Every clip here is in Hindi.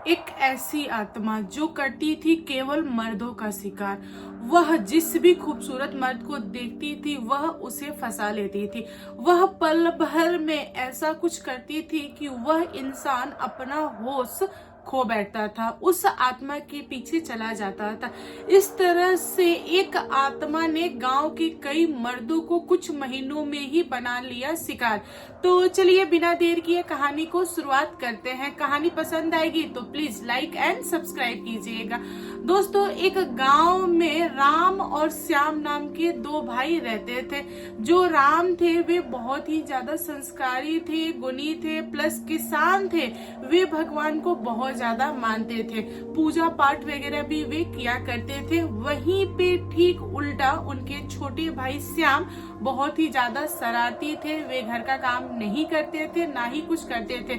एक ऐसी आत्मा जो करती थी केवल मर्दों का शिकार। वह जिस भी खूबसूरत मर्द को देखती थी वह उसे फंसा लेती थी। वह पल भर में ऐसा कुछ करती थी कि वह इंसान अपना होश खो बैठता था, उस आत्मा के पीछे चला जाता था। इस तरह से एक आत्मा ने गांव के कई मर्दों को कुछ महीनों में ही बना लिया शिकार। तो चलिए बिना देर किए कहानी को शुरुआत करते हैं। कहानी पसंद आएगी तो प्लीज लाइक एंड सब्सक्राइब कीजिएगा। दोस्तों, एक गांव में राम और श्याम नाम के दो भाई रहते थे। जो राम थे वे बहुत ही ज्यादा संस्कारी थे, गुणी थे, प्लस किसान थे। वे भगवान को बहुत ज्यादा मानते थे, पूजा पाठ वगैरह भी वे किया करते थे। वहीं पे ठीक उल्टा उनके छोटे भाई श्याम बहुत ही ज्यादा शरारती थे। वे घर का काम नहीं करते थे, ना ही कुछ करते थे,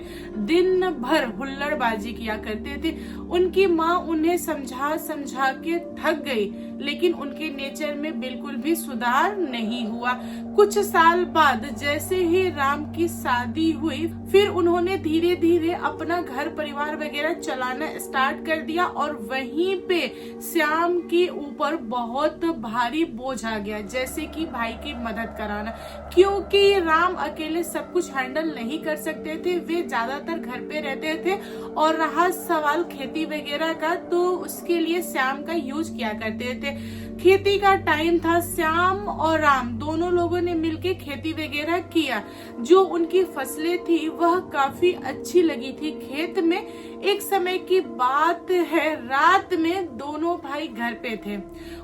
दिन भर हुल्लड़बाजी किया करते थे। उनकी माँ उन्हें समझा समझा के थक गई, लेकिन उनके नेचर में बिल्कुल भी सुधार नहीं हुआ। कुछ साल बाद जैसे ही राम की शादी हुई, फिर उन्होंने धीरे धीरे अपना घर परिवार वगैरह चलाना स्टार्ट कर दिया और वहीं पे श्याम के ऊपर बहुत भारी बोझ आ गया, जैसे कि भाई की मदद कराना। क्योंकि राम अकेले सब कुछ हैंडल नहीं कर सकते थे, वे ज्यादातर घर पे रहते थे और रहा सवाल खेती वगैरह का, तो उसके लिए श्याम का यूज किया करते थे। खेती का टाइम था, श्याम और राम दोनों लोगों ने मिलके खेती वगैरह किया। जो उनकी फसलें थी वह काफी अच्छी लगी थी। खेत में एक समय की बात है, रात में दोनों भाई घर पे थे।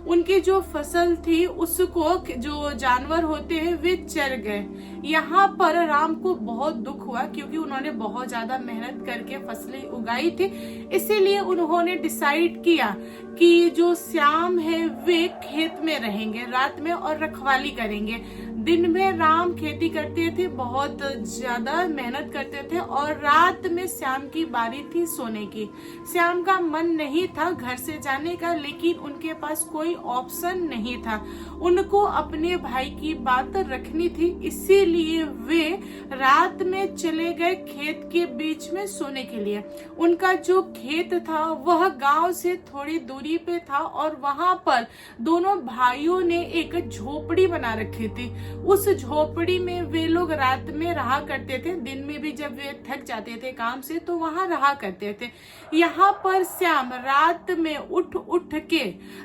उनकी जो फसल थी उसको जो जानवर होते हैं वे चर गए। यहाँ पर राम को बहुत दुख हुआ, क्योंकि उन्होंने बहुत ज्यादा मेहनत करके फसलें उगाई थी। इसीलिए उन्होंने डिसाइड किया कि जो श्याम है वे खेत में रहेंगे रात में और रखवाली करेंगे। दिन में राम खेती करते थे, बहुत ज्यादा मेहनत करते थे, और रात में श्याम की बारी थी सोने की। श्याम का मन नहीं था घर से जाने का, लेकिन उनके पास कोई ऑप्शन नहीं था। उनको अपने भाई की बात रखनी थी, इसीलिए वे रात में चले गए खेत के बीच में सोने के लिए। उनका जो खेत था वह गांव से थोड़ी दूरी पे था और वहां पर दोनों भाइयों ने एक झोपड़ी बना रखी थी। उस झोपड़ी में वे लोग रात में रहा करते थे। दिन में भी जब वे थक जाते थे काम से तो वहां रहा करते थे। यहाँ पर श्याम रात में उठ उठ के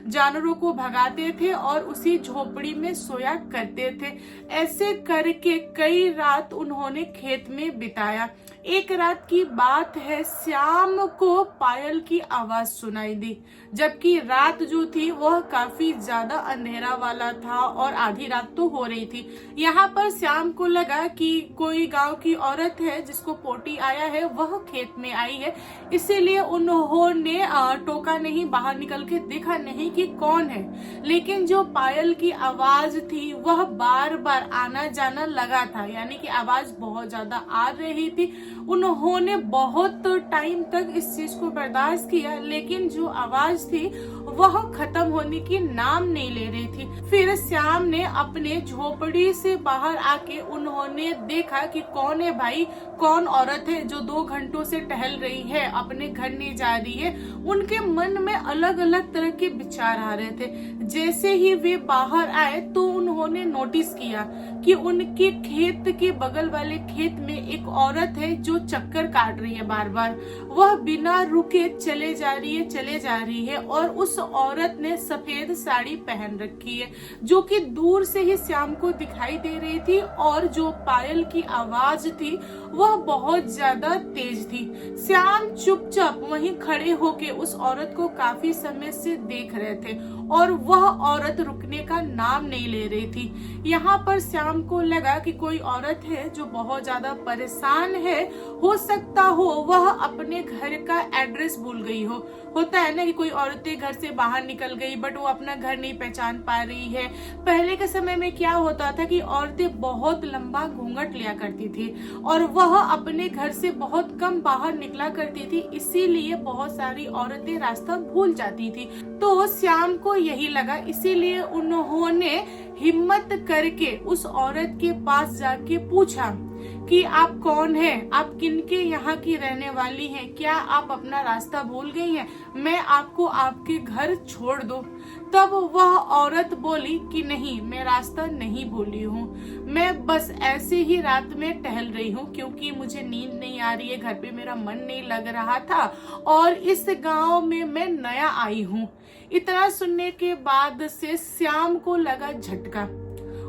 जानवरों को भगाते थे और उसी झोपड़ी में सोया करते थे। ऐसे करके कई रात उन्होंने खेत में बिताया। एक रात की बात है, श्याम को पायल की आवाज सुनाई दी, जबकि रात जो थी वह काफी ज्यादा अंधेरा वाला था और आधी रात तो हो रही थी। यहाँ पर श्याम को लगा कि कोई गांव की औरत है जिसको पोटी आया है, वह खेत में आई है। इसीलिए उन्होंने टोका नहीं, बाहर निकल के देखा नहीं कि कौन है। लेकिन जो पायल की आवाज थी वह बार बार आना जाना लगा था, यानी कि आवाज बहुत ज्यादा आ रही थी। उन्होंने बहुत टाइम तक इस चीज को बर्दाश्त किया, लेकिन जो आवाज थी वह खत्म होने की नाम नहीं ले रही थी। फिर श्याम ने अपने झोपड़ी से बाहर आके उन्होंने देखा कि कौन है भाई, कौन औरत है जो 2 घंटों से टहल रही है, अपने घर नहीं जा रही है। उनके मन में अलग अलग तरह के विचार आ रहे थे। जैसे ही वे बाहर आए तो उन्होंने नोटिस किया कि उनके खेत के बगल वाले खेत में एक औरत है जो चक्कर काट रही है बार बार। वह बिना रुके चले जा रही है और उस औरत ने सफेद साड़ी पहन रखी है, जो कि दूर से ही श्याम को दिखाई दे रही थी। और जो पायल की आवाज थी वह बहुत ज्यादा तेज थी। श्याम चुपचाप वहीं खड़े होके उस औरत को काफी समय से देख रहे थे और वह औरत रुकने का नाम नहीं ले रही थी। यहाँ पर श्याम को लगा कि कोई औरत है जो बहुत ज्यादा परेशान है। हो सकता हो वह अपने घर का एड्रेस भूल गई हो। होता है ना कि कोई औरतें घर से बाहर निकल गई बट वो अपना घर नहीं पहचान पा रही है। पहले के समय में क्या होता था कि औरतें बहुत लंबा घूंघट लिया करती थी और वह अपने घर से बहुत कम बाहर निकला करती थी, इसीलिए बहुत सारी औरतें रास्ता भूल जाती थी। तो श्याम को यही लगा, इसीलिए उन्होंने हिम्मत करके उस औरत के पास जाके पूछा कि आप कौन हैं, आप किनके यहाँ की रहने वाली हैं, क्या आप अपना रास्ता भूल गई हैं, मैं आपको आपके घर छोड़ दूं। तब वह औरत बोली कि नहीं, मैं रास्ता नहीं भूली हूँ, मैं बस ऐसे ही रात में टहल रही हूँ क्योंकि मुझे नींद नहीं आ रही है, घर पे मेरा मन नहीं लग रहा था और इस गांव में मैं नया आई हूँ। इतना सुनने के बाद से श्याम को लगा झटका।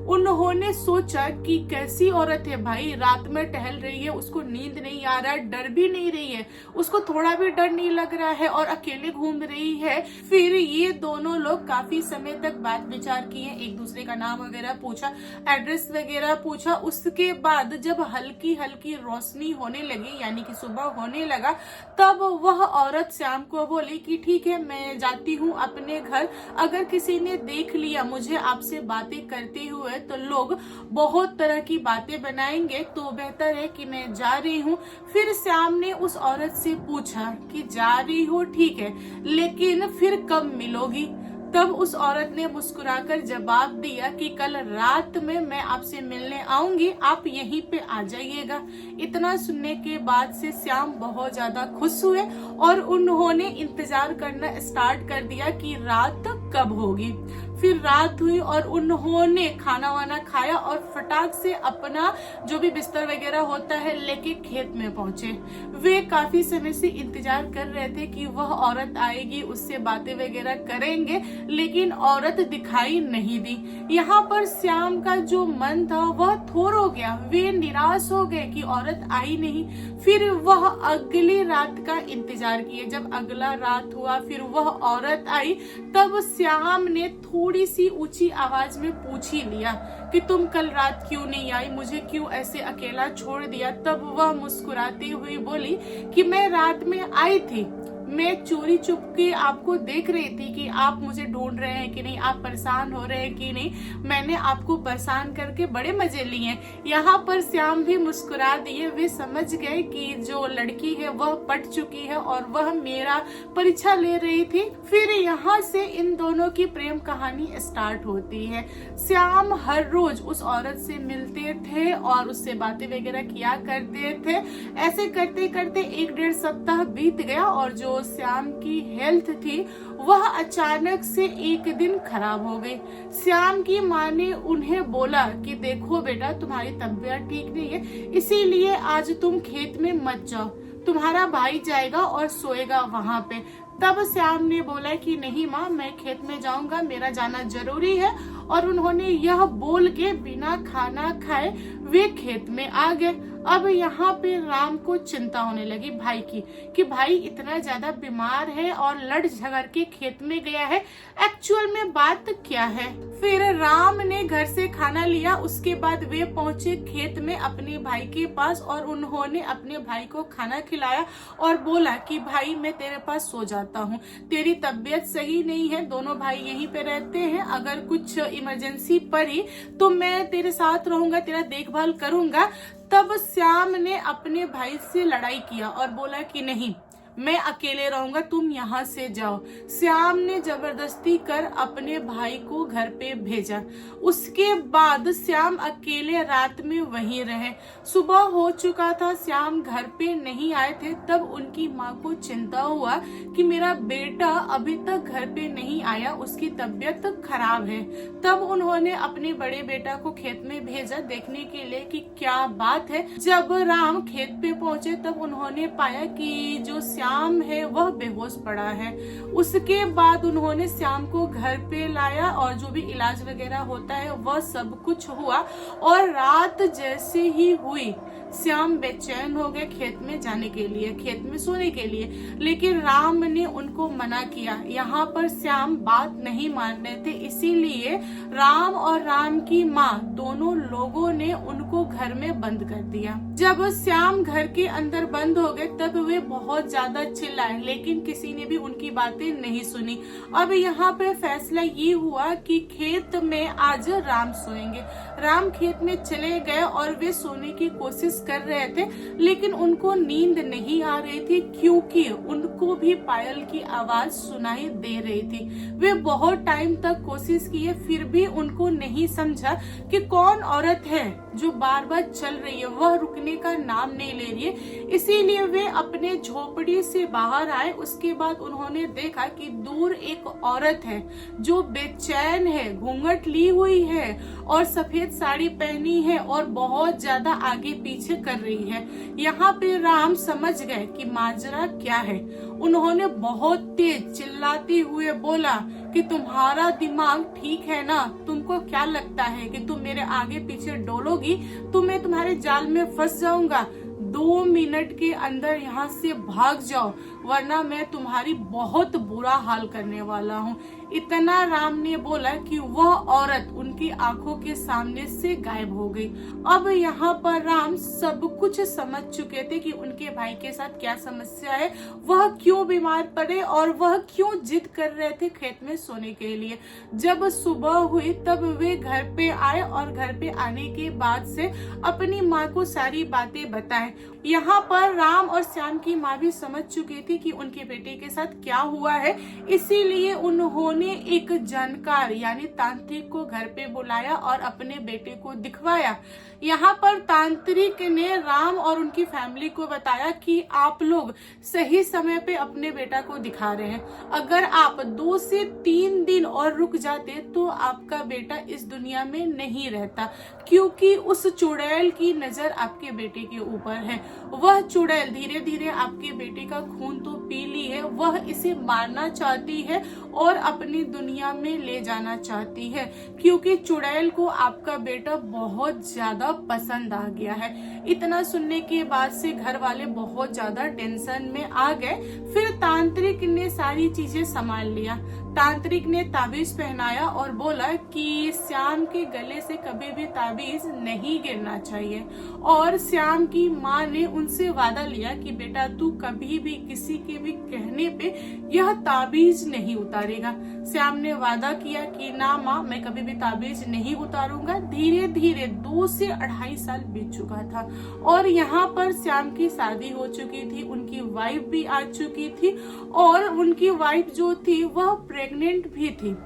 उन्होंने सोचा कि कैसी औरत है भाई, रात में टहल रही है, उसको नींद नहीं आ रहा है, डर भी नहीं रही है, उसको थोड़ा भी डर नहीं लग रहा है और अकेले घूम रही है। फिर ये दोनों लोग काफी समय तक बात विचार किए, एक दूसरे का नाम वगैरह पूछा, एड्रेस वगैरह पूछा। उसके बाद जब हल्की हल्की रोशनी होने लगी, यानी कि सुबह होने लगा, तब वह औरत श्याम को बोली कि ठीक है, मैं जाती हूँ अपने घर, अगर किसी ने देख लिया मुझे आपसे बातें करते हुए तो लोग बहुत तरह की बातें बनाएंगे, तो बेहतर है कि मैं जा रही हूँ। फिर श्याम ने उस औरत से पूछा कि जा रही हो ठीक है, लेकिन फिर कब मिलोगी। तब उस औरत ने मुस्कुराकर जवाब दिया कि कल रात में मैं आपसे मिलने आऊंगी, आप यहीं पे आ जाइएगा। इतना सुनने के बाद से श्याम बहुत ज्यादा खुश हुए और उन्होंने इंतजार करना स्टार्ट कर दिया कि रात कब होगी। फिर रात हुई और उन्होंने खाना वाना खाया और फटाक से अपना जो भी बिस्तर वगैरह होता है लेके खेत में पहुंचे। वे काफी समय से इंतजार कर रहे थे कि वह औरत आएगी, उससे बातें वगैरह करेंगे, लेकिन औरत दिखाई नहीं दी। यहाँ पर श्याम का जो मन था वह थोर हो गया, वे निराश हो गए कि औरत आई नहीं। फिर वह अगली रात का इंतजार किए। जब अगला रात हुआ फिर वह औरत आई, तब श्याम ने थोड़ी सी ऊंची आवाज में पूछ ही लिया कि तुम कल रात क्यों नहीं आई, मुझे क्यों ऐसे अकेला छोड़ दिया। तब वह मुस्कुराती हुई बोली कि मैं रात में आई थी, मैं चोरी चुपके आपको देख रही थी कि आप मुझे ढूंढ रहे हैं कि नहीं, आप परेशान हो रहे हैं कि नहीं, मैंने आपको परेशान करके बड़े मजे लिए हैं। यहाँ पर श्याम भी मुस्कुरा दिए, वे समझ गए कि जो लड़की है वह पट चुकी है और वह मेरा परीक्षा ले रही थी। फिर यहाँ से इन दोनों की प्रेम कहानी स्टार्ट होती है। श्याम हर रोज उस औरत से मिलते थे और उससे बातें वगैरह किया करते थे। ऐसे करते करते 1-1.5 सप्ताह बीत गया और जो श्याम की हेल्थ थी वह अचानक से एक दिन खराब हो गई। श्याम की माँ ने उन्हें बोला कि देखो बेटा, तुम्हारी तबीयत ठीक नहीं है, इसीलिए आज तुम खेत में मत जाओ, तुम्हारा भाई जाएगा और सोएगा वहाँ पे। तब श्याम ने बोला कि नहीं माँ, मैं खेत में जाऊंगा, मेरा जाना जरूरी है। और उन्होंने यह बोल के बिना खाना खाए वे खेत में आ गए। अब यहाँ पे राम को चिंता होने लगी भाई की, कि भाई इतना ज्यादा बीमार है और लड़ झगड़ के खेत में गया है, एक्चुअल में बात क्या है। फिर राम ने घर से खाना लिया, उसके बाद वे पहुंचे खेत में अपने भाई के पास और उन्होंने अपने भाई को खाना खिलाया और बोला कि भाई मैं तेरे पास सो जाता हूँ, तेरी तबीयत सही नहीं है, दोनों भाई यहीं पे रहते हैं, अगर कुछ इमरजेंसी पड़ी तो मैं तेरे साथ रहूंगा, तेरा देखभाल करूंगा। तब श्याम ने अपने भाई से लड़ाई किया और बोला कि नहीं, मैं अकेले रहूंगा, तुम यहाँ से जाओ। श्याम ने जबरदस्ती कर अपने भाई को घर पे भेजा। उसके बाद श्याम अकेले रात में वहीं रहे। सुबह हो चुका था, श्याम घर पे नहीं आए थे। तब उनकी माँ को चिंता हुआ कि मेरा बेटा अभी तक घर पे नहीं आया, उसकी तबीयत खराब है। तब उन्होंने अपने बड़े बेटा को खेत में भेजा देखने के लिए कि क्या बात है। जब राम खेत पे पहुंचे तब उन्होंने पाया कि जो श्याम है वह बेहोश पड़ा है। उसके बाद उन्होंने श्याम को घर पे लाया और जो भी इलाज वगैरह होता है वह सब कुछ हुआ। और रात जैसे ही हुई श्याम बेचैन हो गए खेत में जाने के लिए, खेत में सोने के लिए, लेकिन राम ने उनको मना किया। यहाँ पर श्याम बात नहीं मान रहे थे, इसीलिए राम और राम की माँ दोनों लोगों ने उनको घर में बंद कर दिया। जब श्याम घर के अंदर बंद हो गए तब वे बहुत ज्यादा चिल्लाए, लेकिन किसी ने भी उनकी बातें नहीं सुनी। अब यहाँ पे फैसला ये हुआ कि खेत में आज राम सोएंगे। राम खेत में चले गए और वे सोने की कोशिश कर रहे थे, लेकिन उनको नींद नहीं आ रही थी क्योंकि उनको भी पायल की आवाज सुनाई दे रही थी। वे बहुत टाइम तक कोशिश किए, फिर भी उनको नहीं समझा कि कौन औरत है जो बार बार चल रही है, वह रुकने का नाम नहीं ले रही है। इसीलिए वे अपने झोपड़ी से बाहर आए। उसके बाद उन्होंने देखा कि दूर एक औरत है जो बेचैन है, घूंघट ली हुई है और सफेद साड़ी पहनी है और बहुत ज्यादा आगे पीछे कर रही है। यहाँ पे राम समझ गए कि माजरा क्या है। उन्होंने बहुत तेज चिल्लाते हुए बोला कि तुम्हारा दिमाग ठीक है ना? तुमको क्या लगता है कि तुम मेरे आगे पीछे डोलोगी तो मैं तुम्हारे जाल में फंस जाऊंगा? 2 मिनट के अंदर यहाँ से भाग जाओ, वरना मैं तुम्हारी बहुत बुरा हाल करने वाला हूँ। इतना राम ने बोला कि वह औरत उनकी आंखों के सामने से गायब हो गई। अब यहाँ पर राम सब कुछ समझ चुके थे कि उनके भाई के साथ क्या समस्या है, वह क्यों बीमार पड़े और वह क्यों जिद कर रहे थे खेत में सोने के लिए। जब सुबह हुई तब वे घर पे आए और घर पे आने के बाद से अपनी माँ को सारी बातें बताएं। यहाँ पर राम और श्याम की माँ भी समझ चुकी थी कि उनके बेटे के साथ क्या हुआ है, इसीलिए उन्होंने एक जानकार यानी तांत्रिक को घर पे बुलाया और अपने बेटे को दिखवाया। यहाँ पर तांत्रिक ने राम और उनकी फैमिली को बताया कि आप लोग सही समय पे अपने बेटा को दिखा रहे हैं। अगर आप 2 से 3 दिन और रुक जाते तो आपका बेटा इस दुनिया में नहीं रहता, क्योंकि उस चुड़ैल की नजर आपके बेटे के ऊपर है। वह चुड़ैल धीरे धीरे आपके बेटे का खून तो पी ली है, वह इसे मारना चाहती है और अपनी दुनिया में ले जाना चाहती है, क्योंकि चुड़ैल को आपका बेटा बहुत ज्यादा पसंद आ गया है। इतना सुनने के बाद से घर वाले बहुत ज्यादा टेंशन में आ गए। फिर तांत्रिक ने सारी चीजें संभाल लिया। तांत्रिक ने ताबीज पहनाया और बोला कि श्याम के गले से कभी भी ताबीज नहीं गिरना चाहिए, और श्याम की माँ ने उनसे वादा लिया कि बेटा तू कभी भी किसी के भी कहने पे यह ताबीज नहीं उतारेगा। श्याम ने वादा किया कि ना माँ, मैं कभी भी ताबीज नहीं उतारूंगा। धीरे धीरे 2 से 2.5 साल बीत चुका था और यहाँ पर श्याम की शादी हो चुकी थी, उनकी वाइफ भी आ चुकी थी और उनकी वाइफ जो थी वह प्रेग्नेंट भी थी।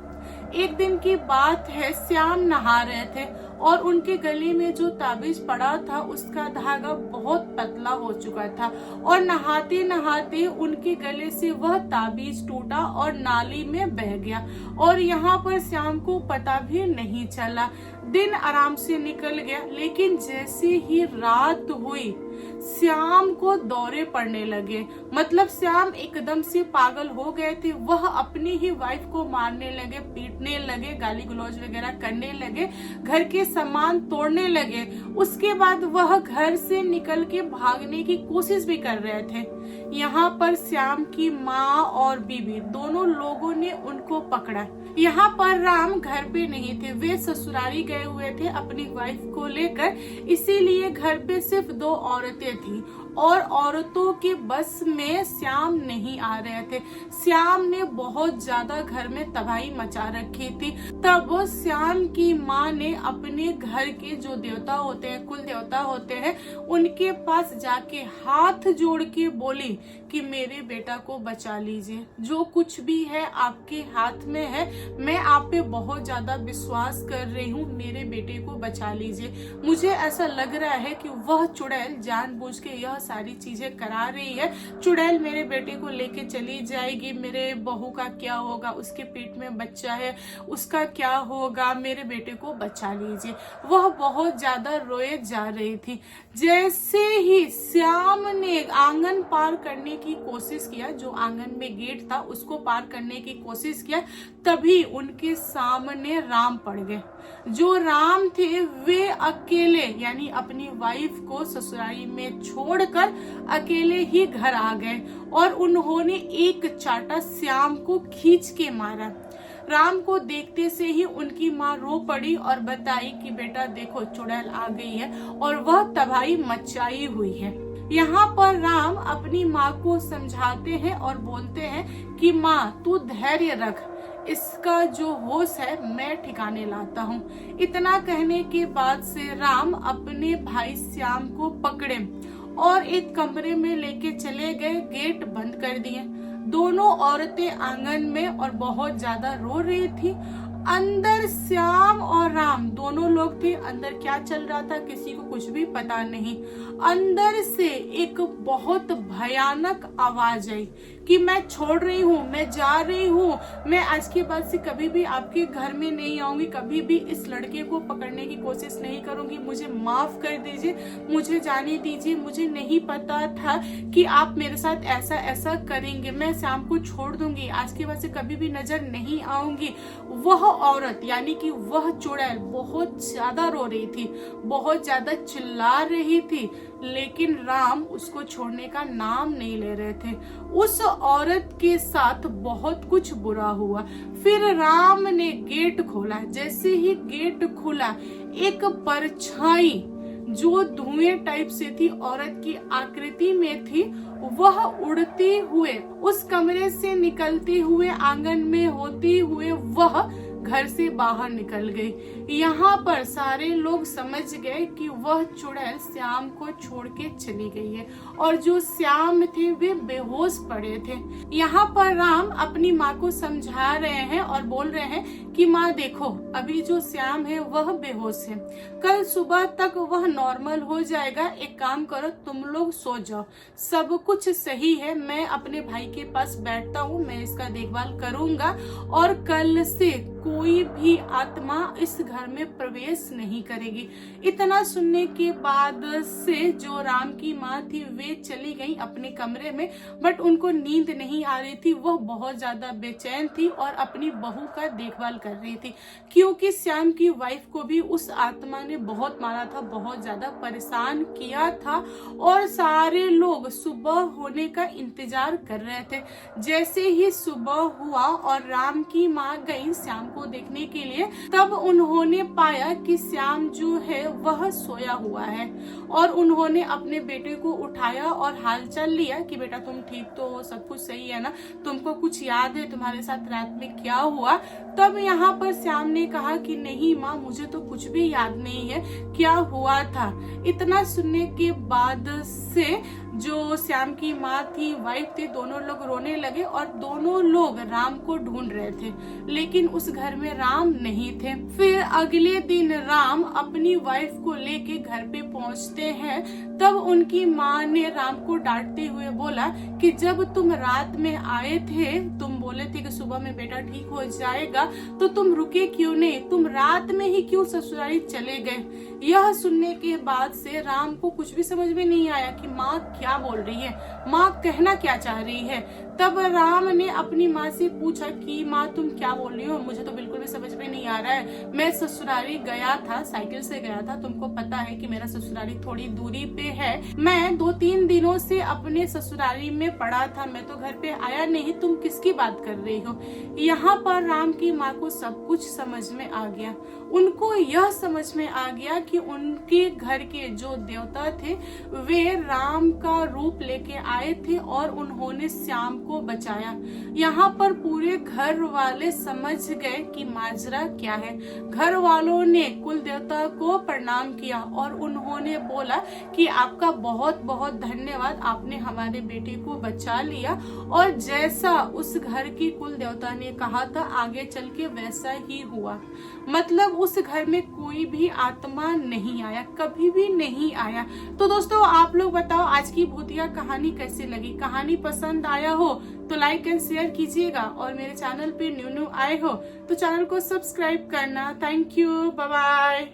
एक दिन की बात है, श्याम नहा रहे थे और उनके गले में जो ताबीज पड़ा था उसका धागा बहुत पतला हो चुका था और नहाते नहाते उनके गले से वह ताबीज टूटा और नाली में बह गया और यहाँ पर श्याम को पता भी नहीं चला। दिन आराम से निकल गया, लेकिन जैसे ही रात हुई श्याम को दौरे पड़ने लगे। मतलब श्याम एकदम से पागल हो गए थे। वह अपनी ही वाइफ को मारने लगे, पीटने लगे, गाली गलौज वगैरह करने लगे, घर के सामान तोड़ने लगे। उसके बाद वह घर से निकल के भागने की कोशिश भी कर रहे थे। यहाँ पर श्याम की माँ और बीबी दोनों लोगों ने उनको पकड़ा। यहाँ पर राम घर पे नहीं थे, वे ससुरारी गए हुए थे अपनी वाइफ को लेकर, इसीलिए घर पे सिर्फ 2 औरतें थी और औरतों के बस में श्याम नहीं आ रहे थे। श्याम ने बहुत ज्यादा घर में तबाही मचा रखी थी। तब श्याम की माँ ने अपने घर के जो देवता होते हैं, कुल देवता होते हैं, उनके पास जाके हाथ जोड़ के बोली कि मेरे बेटा को बचा लीजिए, जो कुछ भी है आपके हाथ में है, मैं आप पे बहुत ज्यादा विश्वास कर रही हूँ, मेरे बेटे को बचा लीजिए। मुझे ऐसा लग रहा है कि वह चुड़ैल जानबूझ के यह सारी चीजें करा रही है। चुड़ैल मेरे बेटे को लेके चली जाएगी, मेरे बहू का क्या होगा, उसके पेट में बच्चा है, उसका क्या होगा, मेरे बेटे को बचा लीजिए। वह बहुत ज्यादा रोए जा रही थी। जैसे ही श्याम ने आंगन पार करने की कोशिश किया, जो आंगन में गेट था उसको पार करने की कोशिश किया, तभी उनके सामने राम पड़ गए। जो राम थे वे अकेले यानी अपनी वाइफ को ससुराली में छोड़कर अकेले ही घर आ गए और उन्होंने एक चाटा श्याम को खींच के मारा। राम को देखते से ही उनकी माँ रो पड़ी और बताई कि बेटा देखो चुड़ैल आ गई है और वह तबाही मचाई हुई है। यहाँ पर राम अपनी माँ को समझाते हैं और बोलते हैं कि माँ तू धैर्य रख, इसका जो होश है मैं ठिकाने लाता हूँ। इतना कहने के बाद से राम अपने भाई श्याम को पकड़े और एक कमरे में लेके चले गए, गेट बंद कर दिए। दोनों औरतें आंगन में और बहुत ज्यादा रो रही थी। अंदर श्याम और राम दोनों लोग थे। अंदर क्या चल रहा था किसी को कुछ भी पता नहीं। अंदर से एक बहुत भयानक आवाज आई कि मैं छोड़ रही हूँ, मैं जा रही हूँ, मैं आज के बाद से कभी भी आपके घर में नहीं आऊंगी, कभी भी इस लड़के को पकड़ने की कोशिश नहीं करूंगी, मुझे माफ कर दीजिए, मुझे जाने दीजिए, मुझे नहीं पता था कि आप मेरे साथ ऐसा ऐसा करेंगे, मैं श्याम को छोड़ दूंगी, आज के बाद से कभी भी नजर नहीं आऊंगी। वह औरत यानी कि वह चुड़ैल बहुत ज्यादा रो रही थी, बहुत ज्यादा चिल्ला रही थी, लेकिन राम उसको छोड़ने का नाम नहीं ले रहे थे। उस औरत के साथ बहुत कुछ बुरा हुआ। फिर राम ने गेट खोला। जैसे ही गेट खुला, एक परछाई जो धुएं टाइप से थी, औरत की आकृति में थी, वह उड़ते हुए उस कमरे से निकलते हुए आंगन में होते हुए वह घर से बाहर निकल गई। यहाँ पर सारे लोग समझ गए कि वह चुड़ैल श्याम को छोड़ के चली गई है और जो श्याम थे वे बेहोश पड़े थे। यहाँ पर राम अपनी माँ को समझा रहे हैं और बोल रहे हैं कि माँ देखो, अभी जो श्याम है वह बेहोश है, कल सुबह तक वह नॉर्मल हो जाएगा। एक काम करो, तुम लोग सो जाओ, सब कुछ सही है, मैं अपने भाई के पास बैठता हूँ, मैं इसका देखभाल करूंगा और कल से कोई भी आत्मा इस घर में प्रवेश नहीं करेगी। इतना सुनने के बाद से जो राम की माँ थी वे चली गई अपने कमरे में, बट उनको नींद नहीं आ रही थी। वह बहुत ज्यादा बेचैन थी और अपनी बहू का देखभाल कर रही थी, क्योंकि श्याम की वाइफ को भी उस आत्मा ने बहुत मारा था, बहुत ज्यादा परेशान किया था और सारे लोग सुबह होने का इंतजार कर रहे थे। जैसे ही सुबह हुआ और राम की माँ गई श्याम को देखने के लिए, तब उन्होंने पाया कि श्याम जो है वह सोया हुआ है और उन्होंने अपने बेटे को उठाया और हालचाल लिया कि बेटा तुम ठीक तो हो, सब कुछ सही है ना, तुमको कुछ याद है तुम्हारे साथ रात में क्या हुआ? तब यहाँ पर श्याम ने कहा कि नहीं माँ, मुझे तो कुछ भी याद नहीं है, क्या हुआ था? इतना सुनने के बाद से जो श्याम की माँ थी, वाइफ थी, दोनों लोग रोने लगे और दोनों लोग राम को ढूंढ रहे थे, लेकिन उस घर में राम नहीं थे। फिर अगले दिन राम अपनी वाइफ को लेके घर पे पहुंचते हैं। तब उनकी माँ ने राम को डांटते हुए बोला कि जब तुम रात में आए थे, तुम बोले थे कि सुबह में बेटा ठीक हो जाएगा, तो तुम रुके क्यों नहीं, तुम रात में ही क्यों ससुराली चले गए? यह सुनने के बाद से राम को कुछ भी समझ में नहीं आया कि माँ क्या बोल रही है, माँ कहना क्या चाह रही है। तब राम ने अपनी माँ से पूछा कि माँ तुम क्या बोल रही हो, मुझे तो बिल्कुल भी समझ में नहीं आ रहा है। मैं ससुराली गया था, साइकिल से गया था, तुमको पता है कि मेरा ससुराली थोड़ी दूरी पे है, मैं 2-3 दिनों से अपने ससुराली में पड़ा था, मैं तो घर पे आया नहीं, तुम किसकी बात कर रही हो? यहाँ पर राम की माँ को सब कुछ समझ में आ गया। उनको यह समझ में आ गया कि उनके घर के जो देवता थे वे राम का रूप लेके आए थे और उन्होंने श्याम को बचाया। यहाँ पर पूरे घर वाले समझ गए कि माजरा क्या है। घर वालों ने कुल देवता को प्रणाम किया और उन्होंने बोला कि आपका बहुत बहुत धन्यवाद, आपने हमारे बेटे को बचा लिया। और जैसा उस घर की कुल देवता ने कहा था आगे चल के वैसा ही हुआ। मतलब उस घर में कोई भी आत्मा नहीं आया, कभी भी नहीं आया। तो दोस्तों आप लोग बताओ आज की भूतिया कहानी कैसी लगी? कहानी पसंद आया हो तो लाइक एंड शेयर कीजिएगा और मेरे चैनल पे न्यू आए हो तो चैनल को सब्सक्राइब करना। Thank you, bye bye.